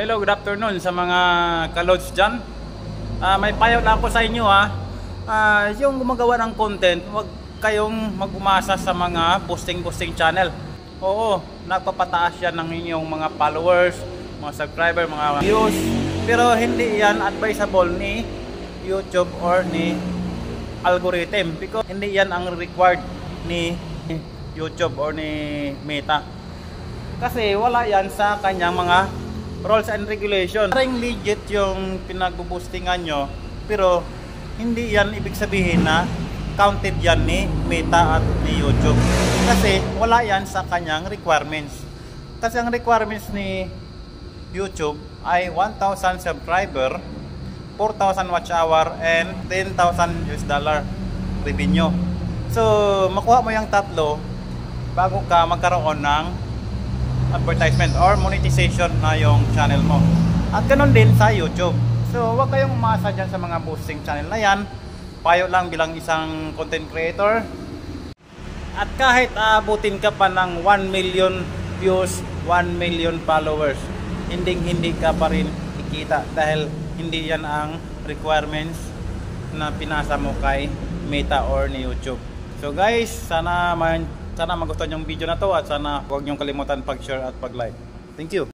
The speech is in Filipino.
Hello, good afternoon sa mga kalods dyan. May payo lang ako sa inyo yung gumagawa ng content, huwag kayong mag-umasa sa mga posting channel. Oo, nagpapataas yan ng inyong mga followers, mga subscriber, mga views. Pero hindi yan advisable ni YouTube or ni algorithm, because hindi yan ang required ni YouTube or ni Meta. Kasi wala yan sa kanyang mga rules and regulation. Parang legit yung pinagbo-boostingan nyo, pero hindi yan ibig sabihin na counted yan ni Meta at ni YouTube. Kasi wala yan sa kanyang requirements. Kasi ang requirements ni YouTube ay 1,000 subscriber, 4,000 watch hour, and $10,000 revenue. So makuha mo yung tatlo bago ka magkaroon ng advertisement or monetization na yung channel mo. At ganun din sa YouTube. So huwag kayong umasa dyan sa mga boosting channel na yan. Payo lang bilang isang content creator. At kahit aabutin ka pa ng 1 million views, 1 million followers, hindi ka pa rin kikita dahil hindi yan ang requirements na pinasa mo kay Meta or ni YouTube. So guys, sana magustuhan yung video na to, at sana huwag niyong kalimutan pag-share at pag-like. Thank you.